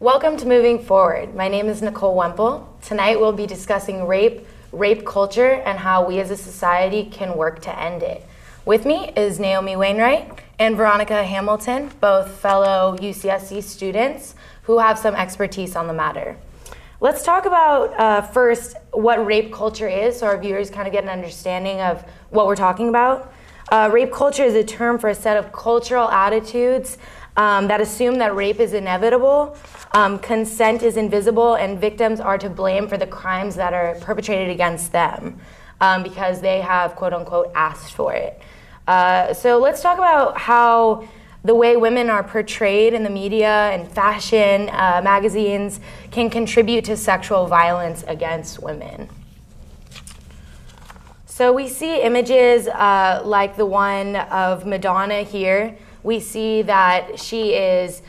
Welcome to Moving Forward. My name is Nikki Wimple. Tonight we'll be discussing rape culture, and how we as a society can work to end it. With me is Naomi Wainright and Veronica Hamilton, both fellow UCSC students who have some expertise on the matter. Let's talk about first what rape culture is, so our viewers kind of get an understanding of what we're talking about. Rape culture is a term for a set of cultural attitudes that assume that rape is inevitable, consent is invisible, and victims are to blame for the crimes that are perpetrated against them because they have, quote unquote, asked for it. So let's talk about how the way women are portrayed in the media and fashion magazines can contribute to sexual violence against women. So we see images like the one of Madonna here. We see that she is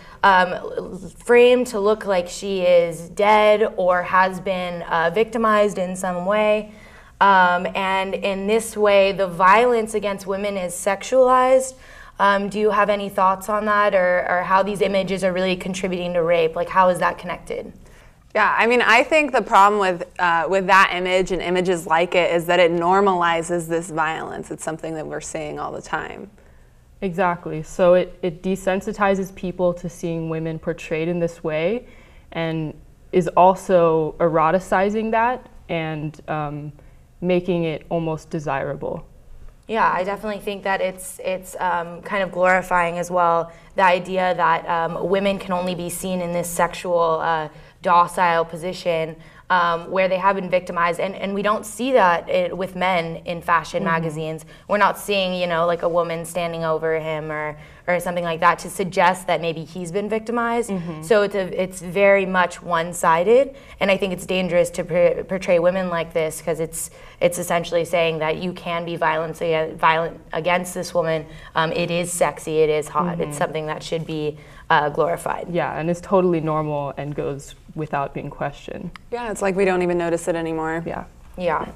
framed to look like she is dead or has been victimized in some way. And in this way, the violence against women is sexualized. Do you have any thoughts on that, or how these images are really contributing to rape? Like, how is that connected? Yeah, I mean, I think the problem with that image and images like it is that it normalizes this violence. It's something that we're seeing all the time. Exactly. So it desensitizes people to seeing women portrayed in this way, and is also eroticizing that and making it almost desirable. Yeah, I definitely think that it's kind of glorifying as well, the idea that women can only be seen in this sexual docile position where they have been victimized, and we don't see that with men in fashion magazines. We're not seeing, you know, like a woman standing over him or something like that to suggest that maybe he's been victimized. So it's very much one-sided, and I think it's dangerous to portray women like this, because it's essentially saying that you can be violent against this woman. It is sexy, it is hot, it's something that should be glorified. Yeah, and it's totally normal and goes without being questioned. Yeah, it's like we don't even notice it anymore. Yeah. Yeah.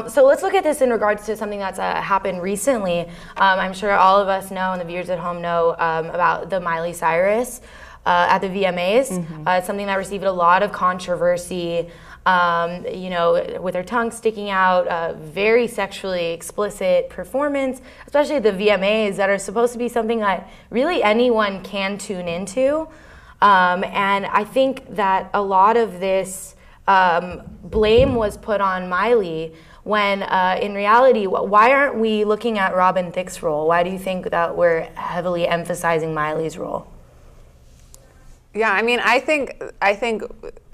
So let's look at this in regards to something that's happened recently. I'm sure all of us know, and the viewers at home know, about the Miley Cyrus at the VMAs. It's something that received a lot of controversy, you know, with her tongue sticking out, very sexually explicit performance, especially the VMAs that are supposed to be something that really anyone can tune into. And I think that a lot of this blame was put on Miley, when in reality, why aren't we looking at Robin Thicke's role? Why do you think that we're heavily emphasizing Miley's role? Yeah, I mean, I think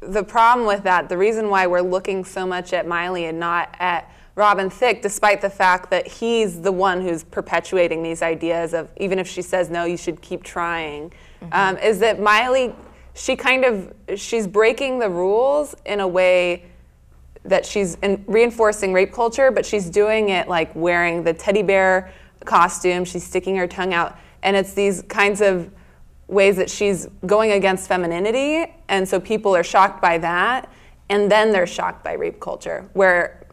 the problem with that, the reason why we're looking so much at Miley and not at Robin Thicke, despite the fact that he's the one who's perpetuating these ideas of, even if she says no, you should keep trying, is that Miley, she's breaking the rules in a way that she's reinforcing rape culture, but she's doing it like wearing the teddy bear costume, she's sticking her tongue out, and it's these kinds of ways that she's going against femininity, and so people are shocked by that, and then they're shocked by rape culture, where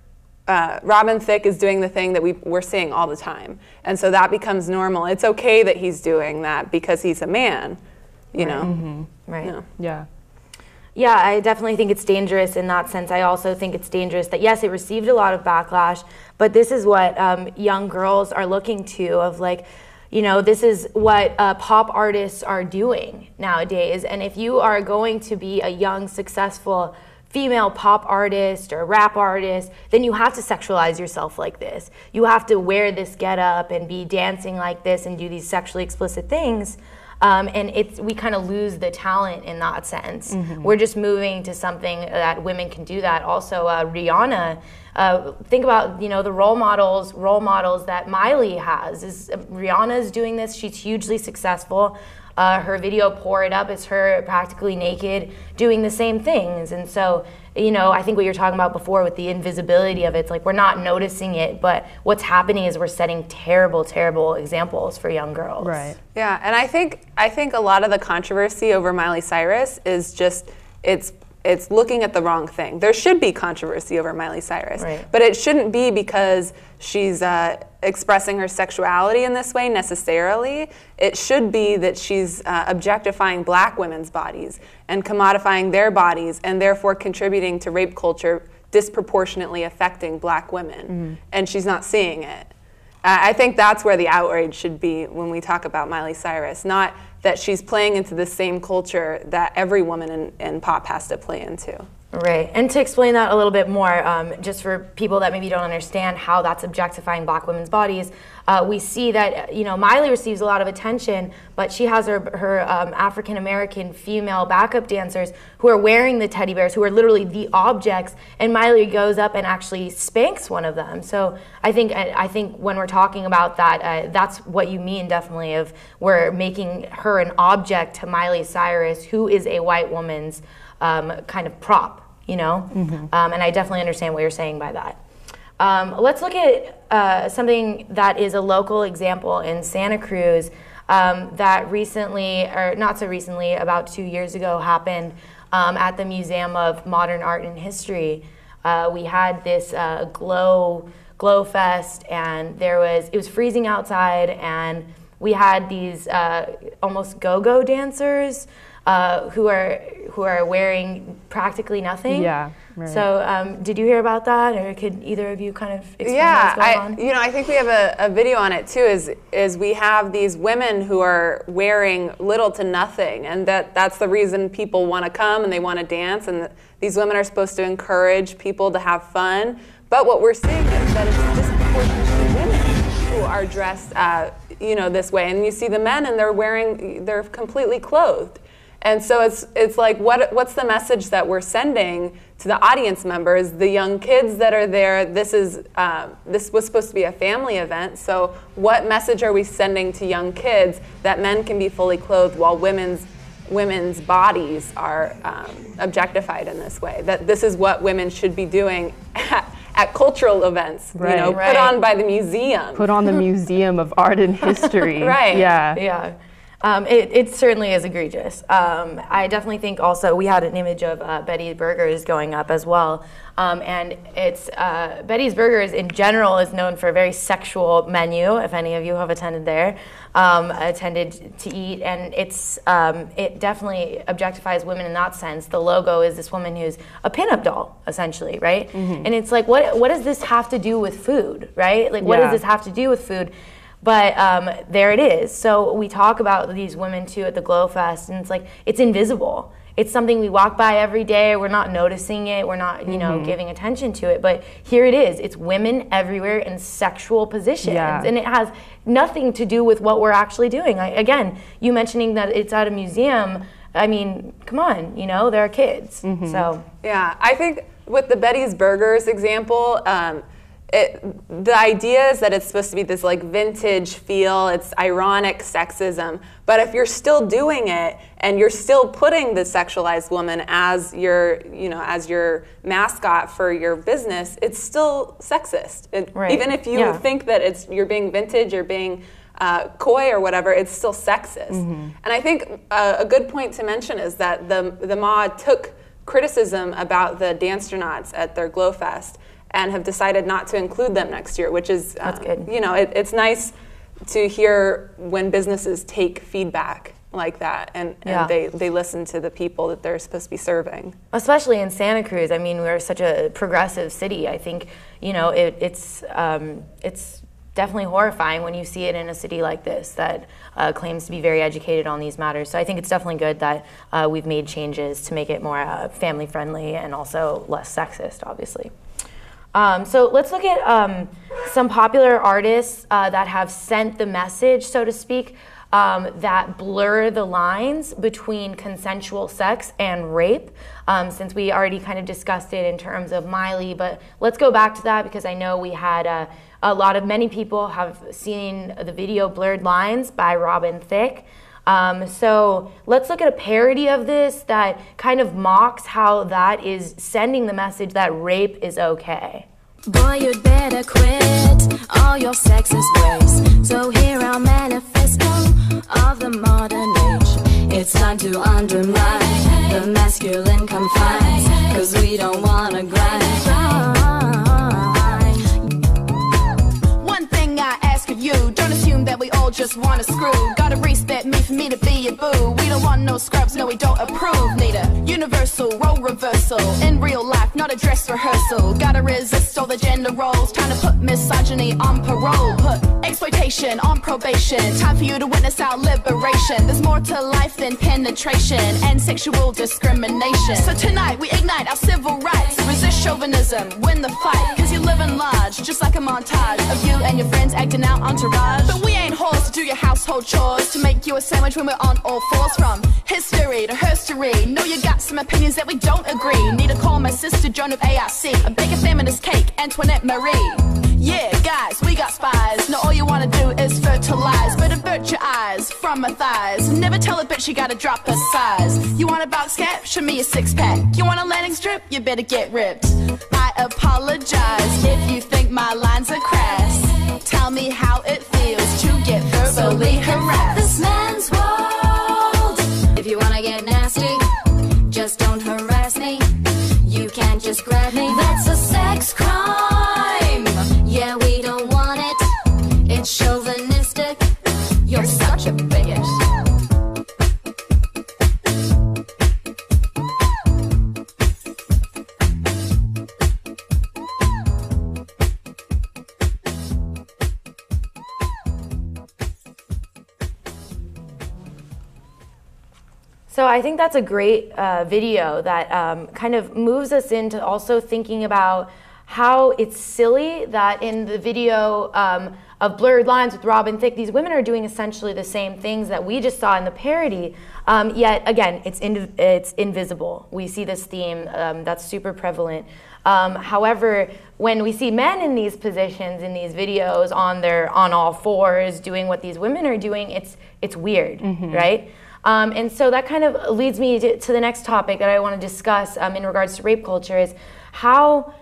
Robin Thicke is doing the thing that we're seeing all the time, and so that becomes normal. It's okay that he's doing that because he's a man, you know? Right. Yeah. Yeah. Yeah, I definitely think it's dangerous in that sense. I also think it's dangerous that, yes, it received a lot of backlash, but this is what young girls are looking to, of like, you know, this is what pop artists are doing nowadays. And if you are going to be a young, successful female pop artist or rap artist, then you have to sexualize yourself like this. You have to wear this getup and be dancing like this and do these sexually explicit things. And we kind of lose the talent in that sense. We're just moving to something that women can do that. Also, Rihanna, think about, you know, the role models that Miley has. Rihanna's doing this. She's hugely successful. Her video Pour It Up is her practically naked doing the same things. And so, you know, I think what you're talking about before with the invisibility of it's like we're not noticing it, but what's happening is we're setting terrible, terrible examples for young girls. Right. Yeah, and I think a lot of the controversy over Miley Cyrus is just, it's it's looking at the wrong thing. There should be controversy over Miley Cyrus, right, but it shouldn't be because she's expressing her sexuality in this way necessarily. It should be that she's objectifying black women's bodies and commodifying their bodies, and therefore contributing to rape culture disproportionately affecting black women, and she's not seeing it. I think that's where the outrage should be when we talk about Miley Cyrus, not that she's playing into the same culture that every woman in pop has to play into. Right, and to explain that a little bit more, just for people that maybe don't understand how that's objectifying black women's bodies, we see that, you know, Miley receives a lot of attention, but she has her African-American female backup dancers who are wearing the teddy bears, who are literally the objects, and Miley goes up and actually spanks one of them. So I think when we're talking about that, that's what you mean, definitely, of we're making her an object to Miley Cyrus, who is a white woman's kind of prop. You know, and I definitely understand what you're saying by that. Let's look at something that is a local example in Santa Cruz that recently, or not so recently, about 2 years ago, happened at the Museum of Modern Art and History. We had this glow fest, and it was freezing outside, and we had these almost go-go dancers who are wearing practically nothing. Yeah. Right. So did you hear about that, or could either of you kind of explain what's going on? You know, I think we have a video on it too. Is we have these women who are wearing little to nothing, and that's the reason people want to come and they want to dance. And these women are supposed to encourage people to have fun. But what we're seeing is that it's disproportionately women who are dressed, you know, this way. And you see the men, and they're completely clothed. And so it's like, what's the message that we're sending to the audience members, the young kids that are there? This was supposed to be a family event, so what message are we sending to young kids that men can be fully clothed while women's bodies are objectified in this way? That this is what women should be doing at cultural events, right, you know, put on by the museum. Put on the Museum of Art and History. Right. Yeah. Yeah. It certainly is egregious. I definitely think also we had an image of Betty's Burgers going up as well. And it's Betty's Burgers in general is known for a very sexual menu, if any of you have attended there, attended to eat. And it definitely objectifies women in that sense. The logo is this woman who's a pinup doll, essentially, right? And it's like, what does this have to do with food, right? Like, what does this have to do with food? But there it is. So we talk about these women too at the Glow Fest, and it's like, it's invisible. It's something we walk by every day. We're not noticing it. We're not, you know, giving attention to it. But here it is. It's women everywhere in sexual positions, and it has nothing to do with what we're actually doing. Again, you mentioning that it's at a museum. I mean, come on, you know, there are kids. So yeah, I think with the Betty's Burgers example. The idea is that it's supposed to be this like vintage feel, it's ironic sexism, but if you're still doing it and you're still putting the sexualized woman as your mascot for your business, it's still sexist. Even if you think that you're being vintage, you're being coy or whatever, it's still sexist. And I think a good point to mention is that the MOD took criticism about the Dancernauts at their Glow Fest and have decided not to include them next year, which is, that's good. You know, it's nice to hear when businesses take feedback like that and they listen to the people that they're supposed to be serving. Especially in Santa Cruz. I mean, we're such a progressive city. I think, you know, it's definitely horrifying when you see it in a city like this that claims to be very educated on these matters. So I think it's definitely good that we've made changes to make it more family friendly and also less sexist, obviously. So let's look at some popular artists that have sent the message, so to speak, that blur the lines between consensual sex and rape, since we already kind of discussed it in terms of Miley. But let's go back to that because I know we had many people have seen the video Blurred Lines by Robin Thicke. So let's look at a parody of this that kind of mocks how that is sending the message that rape is okay. Boy, you'd better quit all your sexist ways. So here our manifesto of the modern age. It's time to undermine the masculine confines, 'cause we don't wanna grind. One thing I ask of you, don't assume that we all just wanna screw. Gotta respect me for me to be a boo. We don't want no scrubs, no we don't approve. Need a universal role reversal in real life, not a dress rehearsal. Gotta resist all the gender roles, time to put misogyny on parole. Put exploitation on probation, time for you to witness our liberation. There's more to life than penetration and sexual discrimination. So tonight we ignite our civil rights, resist chauvinism, win the fight. 'Cause you're living large, just like a montage of you and your friends acting out entourage. But we ain't whores to do your household chores, to make you a sandwich when we're on all fours. From history to herstory, know you got some opinions that we don't agree. Need to call my sister Joan of AIC, a bake a feminist cake, Antoinette Marie. Yeah, guys, we got spies. Now all you wanna do is fertilize, but avert your eyes from my thighs. Never tell a bitch you gotta drop her size. You want a box cap? Show me a six pack. You want a landing strip? You better get ripped. I apologize if you think my lines are crass. Tell me how it feels to get verbally harassed. This man's world. If you wanna get nasty, just don't harass me. You can't just grab me. That's a sex crime. Yeah, we don't want it. It's chauvinistic. You're such a bigot. So I think that's a great video that kind of moves us into also thinking about how it's silly that in the video of Blurred Lines with Robin Thicke, these women are doing essentially the same things that we just saw in the parody, yet again, it's invisible. We see this theme that's super prevalent. However, when we see men in these positions, in these videos, on all fours, doing what these women are doing, it's weird, right? And so that kind of leads me to the next topic that I want to discuss in regards to rape culture is how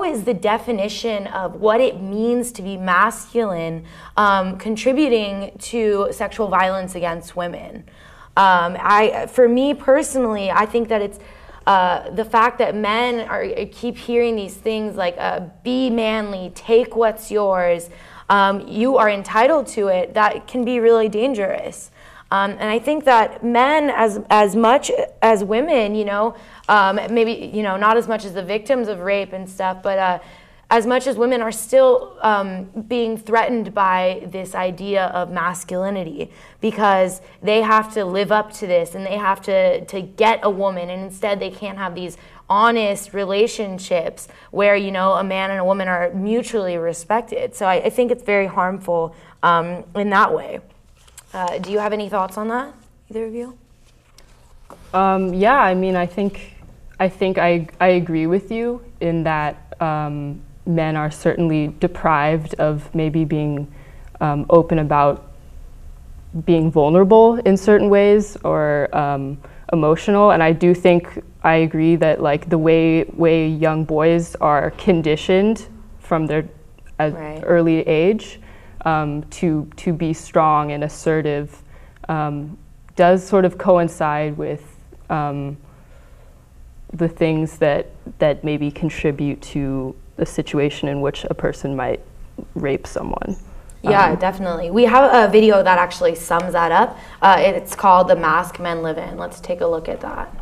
is the definition of what it means to be masculine contributing to sexual violence against women? For me personally, I think that it's the fact that men keep hearing these things like be manly, take what's yours, you are entitled to it, that can be really dangerous. And I think that men, as much as women, maybe not as much as the victims of rape and stuff, but as much as women are still being threatened by this idea of masculinity, because they have to live up to this and they have to get a woman, and instead they can't have these honest relationships where a man and a woman are mutually respected. So I think it's very harmful in that way. Do you have any thoughts on that, either of you? Yeah, I mean, I think I agree with you in that men are certainly deprived of maybe being open about being vulnerable in certain ways or emotional. And I do think I agree that like the way young boys are conditioned from their early age to be strong and assertive does sort of coincide with the things that maybe contribute to the situation in which a person might rape someone. Yeah, definitely. We have a video that actually sums that up. It's called The Mask Men Live In. Let's take a look at that.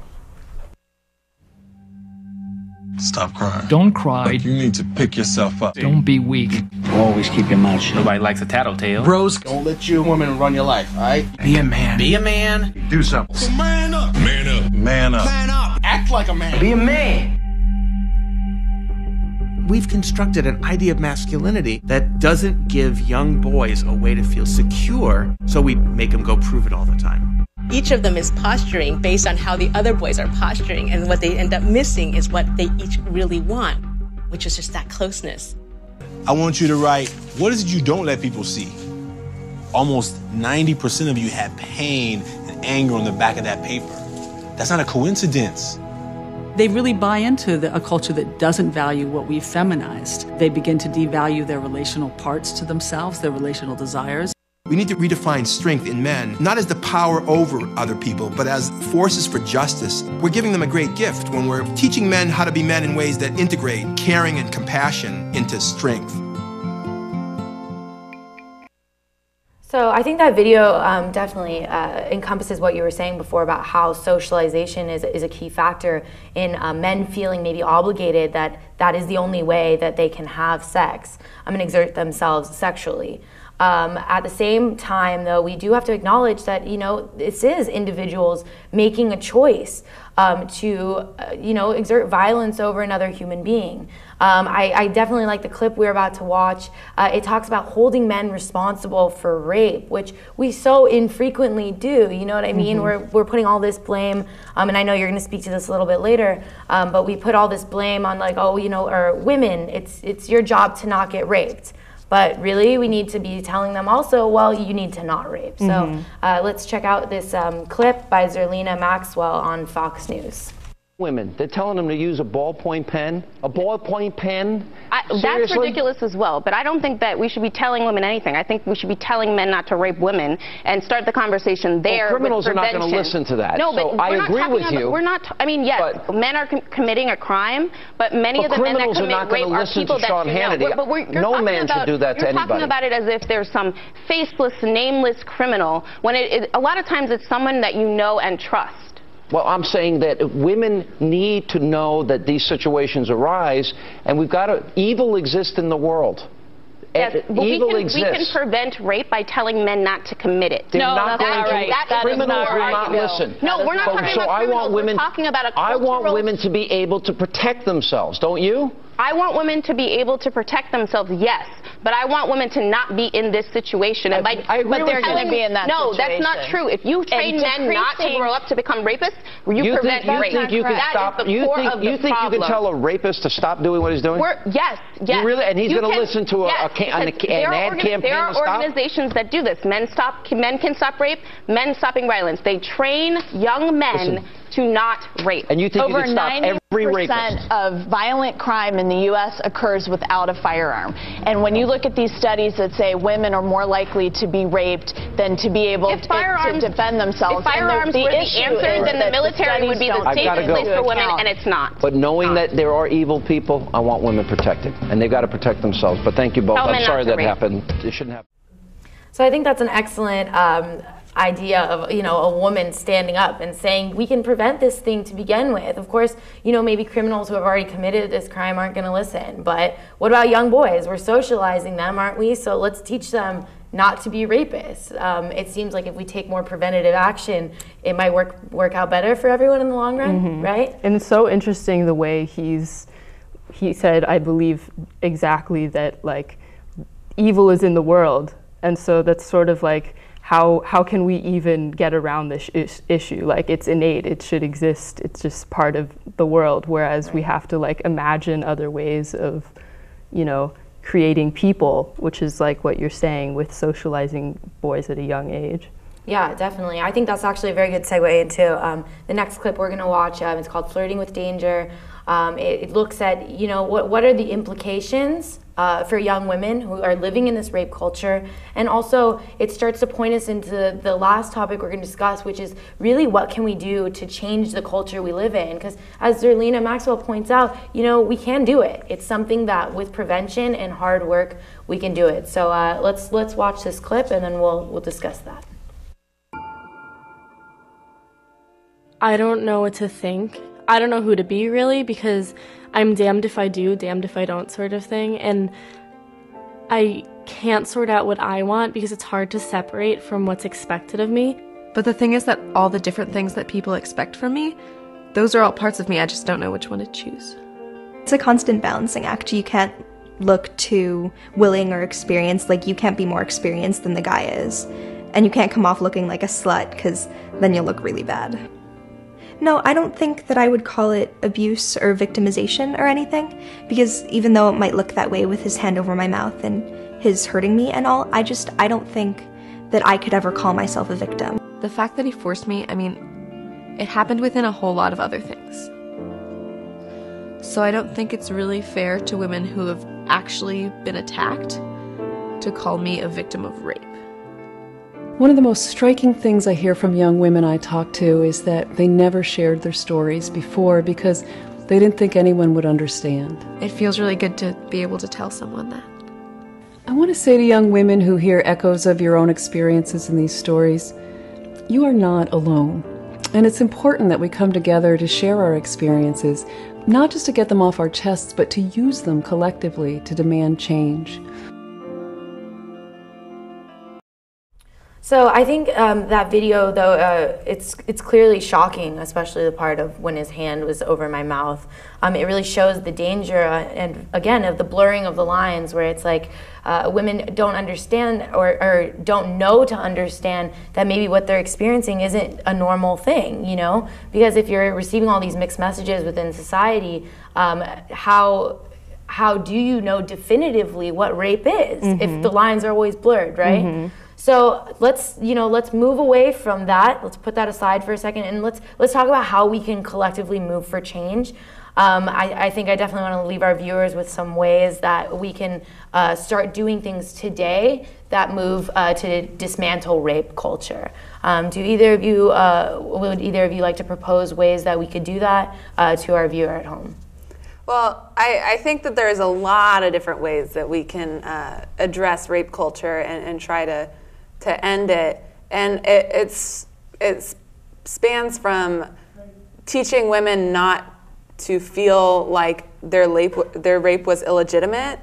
Stop crying. Don't cry. Like, you need to pick yourself up. Don't be weak. Always keep your mouth shut. Nobody likes a tattletale. Bros, don't let your woman run your life, all right? Be a man. Be a man. Do something. So man up. Man up. Man up. Man up. Act like a man. Be a man. We've constructed an idea of masculinity that doesn't give young boys a way to feel secure, so we make them go prove it all the time. Each of them is posturing based on how the other boys are posturing, and what they end up missing is what they each really want, which is just that closeness. I want you to write, what is it you don't let people see? Almost 90% of you have pain and anger on the back of that paper. That's not a coincidence. They really buy into a culture that doesn't value what we've feminized. They begin to devalue their relational parts to themselves, their relational desires. We need to redefine strength in men, not as the power over other people, but as forces for justice. We're giving them a great gift when we're teaching men how to be men in ways that integrate caring and compassion into strength. So I think that video definitely encompasses what you were saying before about how socialization is a key factor in men feeling maybe obligated that is the only way that they can have sex and exert themselves sexually. At the same time, though, we do have to acknowledge that, this is individuals making a choice to, exert violence over another human being. I definitely like the clip we're about to watch. It talks about holding men responsible for rape, which we so infrequently do. You know what I mean? We're putting all this blame, and I know you're going to speak to this a little bit later, but we put all this blame on or women. It's your job to not get raped. But really, we need to be telling them also, well, you need to not rape. So let's check out this clip by Zerlina Maxwell on Fox News. Women, they're telling them to use a ballpoint pen. A ballpoint pen? That's ridiculous as well, but I don't think that we should be telling women anything. I think we should be telling men not to rape women and start the conversation there. Well, criminals are not going to listen to that. No, so but I agree with you. We're not, yes, men are committing a crime, but many of the men that commit rape are people that you know. But no man should do that to anybody. You're talking about it as if there's some faceless, nameless criminal, when a lot of times it's someone that you know and trust. Well, I'm saying that women need to know that these situations arise, and we've got to, evil exists in the world. Yes, but evil exists. We can prevent rape by telling men not to commit it. They're not going to. Criminals will not listen. No, we're not talking about criminals. We're talking about a cultural... I want women to be able to protect themselves, don't you? I want women to be able to protect themselves, yes, but I want women to not be in this situation. And I agree but they're going to be in that situation. No, that's not true. If you train men not to grow up to become rapists, you prevent rape. You think you can stop? You think you can tell a rapist to stop doing what he's doing? Yes. You really? And he's going to listen to an ad campaign There are organizations that do this. Men can stop rape. Men stopping violence. They train young men to not rape. And you think you can stop every rapist? Over 90% of violent crime in the U.S. occurs without a firearm. And when you look at these studies that say women are more likely to be raped than to be able to defend themselves. If firearms were the answer, then the military would be the safest place for women, and it's not. But knowing that there are evil people, I want women protected. And they've got to protect themselves. But thank you both. I'm sorry that happened. It shouldn't happen. So I think that's an excellent idea of, a woman standing up and saying, we can prevent this thing to begin with. Of course, maybe criminals who have already committed this crime aren't going to listen, but what about young boys? We're socializing them, aren't we? So let's teach them not to be rapists. It seems like if we take more preventative action, it might work out better for everyone in the long run, right? And it's so interesting the way he said, I believe exactly that, evil is in the world. And so that's sort of how can we even get around this issue? It's innate, it should exist, it's just part of the world, whereas we have to imagine other ways of, creating people, which is what you're saying with socializing boys at a young age. Yeah, definitely. I think that's actually a very good segue into the next clip we're gonna watch. It's called Flirting with Danger. It looks at, what are the implications for young women who are living in this rape culture, and also it starts to point us into the last topic we're going to discuss, which is really what can we do to change the culture we live in, because as Zerlina Maxwell points out, we can do it. It's something that with prevention and hard work we can do it. So let's watch this clip and then we'll discuss that. I don't know what to think. I don't know who to be, really, because I'm damned if I do, damned if I don't sort of thing. And I can't sort out what I want because it's hard to separate from what's expected of me. But the thing is that all the different things that people expect from me, those are all parts of me. I just don't know which one to choose. It's a constant balancing act. You can't look too willing or experienced. You can't be more experienced than the guy is. And you can't come off looking like a slut, because then you'll look really bad. No, I don't think that I would call it abuse or victimization or anything, because even though it might look that way with his hand over my mouth and his hurting me and all, I don't think that I could ever call myself a victim. The fact that he forced me, it happened within a whole lot of other things. So I don't think it's really fair to women who have actually been attacked to call me a victim of rape. One of the most striking things I hear from young women I talk to is that they never shared their stories before because they didn't think anyone would understand. It feels really good to be able to tell someone that. I want to say to young women who hear echoes of your own experiences in these stories, you are not alone. And it's important that we come together to share our experiences, not just to get them off our chests, but to use them collectively to demand change. So I think that video, though, it's clearly shocking, especially the part of when his hand was over my mouth. It really shows the danger, and again, of the blurring of the lines, where it's like women don't understand or don't know to understand that maybe what they're experiencing isn't a normal thing, you know? Because if you're receiving all these mixed messages within society, how do you know definitively what rape is if the lines are always blurred, right? So let's move away from that. Let's put that aside for a second, and let's talk about how we can collectively move for change. I think I definitely want to leave our viewers with some ways that we can start doing things today that move to dismantle rape culture. Would either of you like to propose ways that we could do that to our viewer at home? Well, I think that there's a lot of different ways that we can address rape culture and try to end it, and it spans from teaching women not to feel like their rape was illegitimate,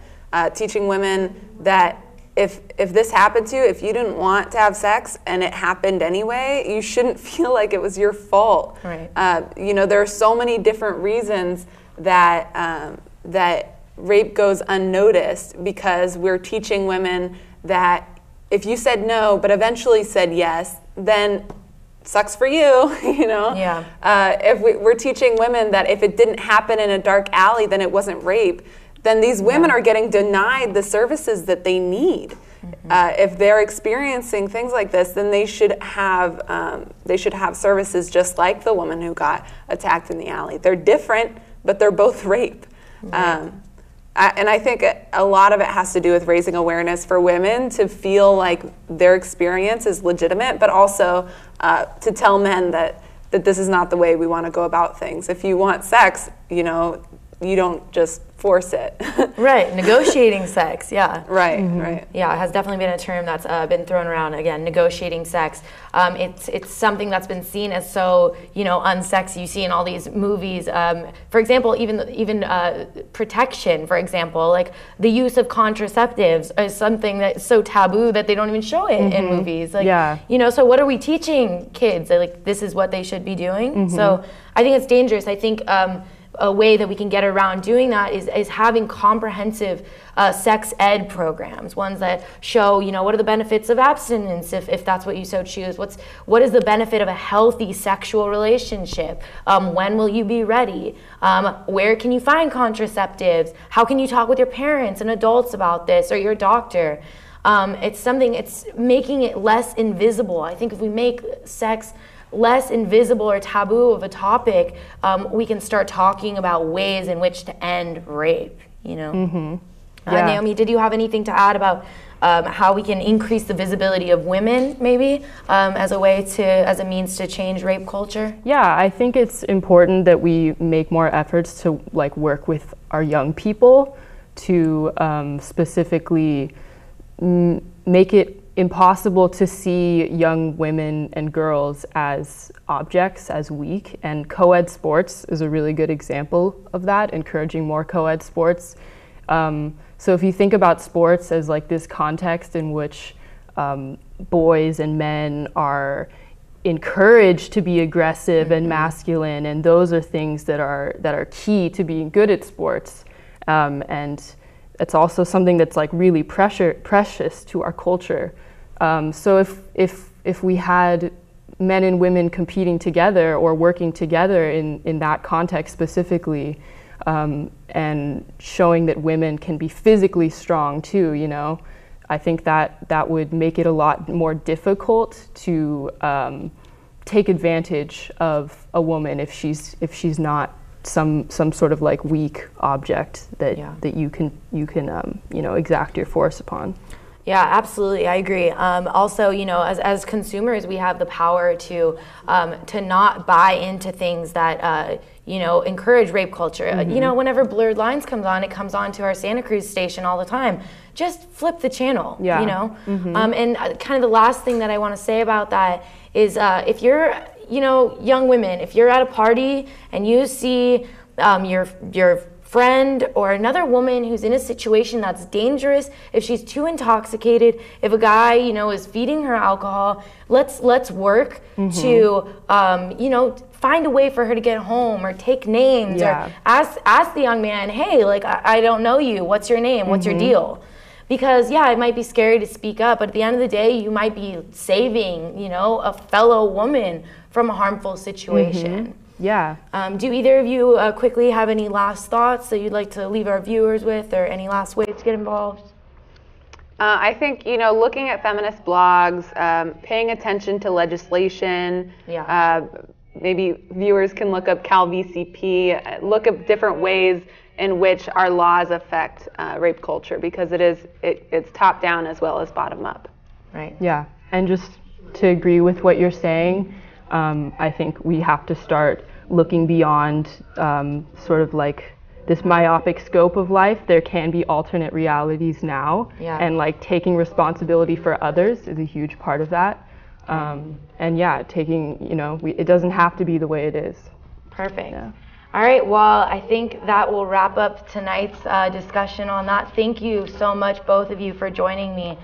teaching women that if this happened to you, if you didn't want to have sex and it happened anyway, you shouldn't feel like it was your fault. Right. There are so many different reasons that rape goes unnoticed, because we're teaching women that if you said no, but eventually said yes, then sucks for you, you know? Yeah. If we're teaching women that if it didn't happen in a dark alley, then it wasn't rape, then these women are getting denied the services that they need. If they're experiencing things like this, then they should have services just like the woman who got attacked in the alley. They're different, but they're both rape. Right. And I think a lot of it has to do with raising awareness for women to feel like their experience is legitimate, but also to tell men that this is not the way we want to go about things. If you want sex, you don't just force it. Right, negotiating sex, yeah. Right, right. Yeah, it has definitely been a term that's been thrown around, again, negotiating sex. It's something that's been seen as so, unsexy. You see in all these movies, for example, even protection, for example, like the use of contraceptives is something that's so taboo that they don't even show it in movies. Like, so what are we teaching kids? Like, this is what they should be doing? So I think it's dangerous. I think a way that we can get around doing that is having comprehensive sex ed programs, ones that show, what are the benefits of abstinence if that's what you so choose. What is the benefit of a healthy sexual relationship? When will you be ready? Where can you find contraceptives? How can you talk with your parents and adults about this, or your doctor? It's making it less invisible. I think if we make sex less invisible or taboo of a topic, we can start talking about ways in which to end rape, Naomi, did you have anything to add about how we can increase the visibility of women, maybe, as a means to change rape culture? Yeah, I think it's important that we make more efforts to work with our young people to specifically make it impossible to see young women and girls as objects, as weak, and co-ed sports is a really good example of that, encouraging more co-ed sports. So if you think about sports as this context in which boys and men are encouraged to be aggressive and masculine, and those are things that are key to being good at sports, and it's also something that's really precious to our culture. So if we had men and women competing together or working together in that context specifically, and showing that women can be physically strong too, I think that would make it a lot more difficult to take advantage of a woman if she's not some sort of weak object that you can exact your force upon. Yeah, absolutely. I agree. Also, you know, as consumers, we have the power to not buy into things that you know, encourage rape culture. You know, whenever Blurred Lines comes on, it comes on to our Santa Cruz station all the time. Just flip the channel. Yeah. You know, and kind of the last thing that I want to say about that is, if you're, you know, young women, if you're at a party and you see your friend or another woman who's in a situation that's dangerous, if she's too intoxicated, if a guy, you know, is feeding her alcohol, let's work to, you know, find a way for her to get home, or take names, or ask the young man, hey, like, I don't know you, what's your name, what's your deal? Because yeah, it might be scary to speak up, but at the end of the day, you might be saving, you know, a fellow woman from a harmful situation. Yeah. Do either of you quickly have any last thoughts that you'd like to leave our viewers with, or any last ways to get involved? I think, you know, looking at feminist blogs, paying attention to legislation, maybe viewers can look up Cal VCP, look at different ways in which our laws affect rape culture, because it's top down as well as bottom up. Right. Yeah, and just to agree with what you're saying, I think we have to start looking beyond sort of like this myopic scope of life. There can be alternate realities now, and like taking responsibility for others is a huge part of that. And yeah, taking, you know, it doesn't have to be the way it is. Perfect. Yeah. All right, well, I think that will wrap up tonight's discussion on that. Thank you so much, both of you, for joining me.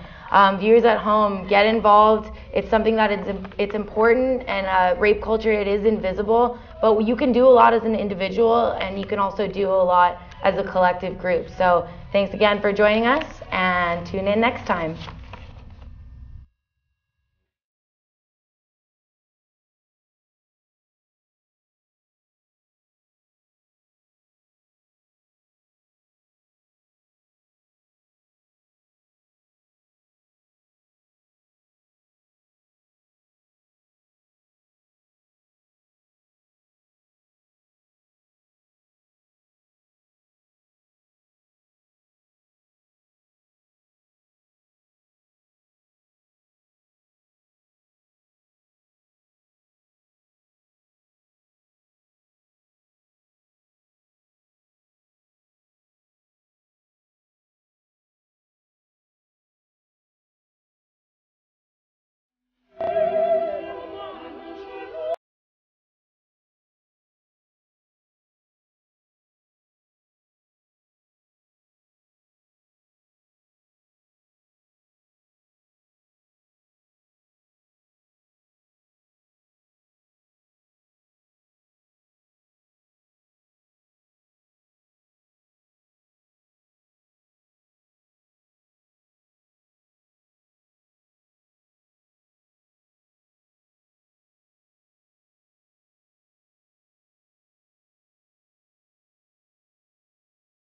Viewers at home, get involved. It's something that it's important, and rape culture, it is invisible, but you can do a lot as an individual, and you can also do a lot as a collective group. So thanks again for joining us, and tune in next time.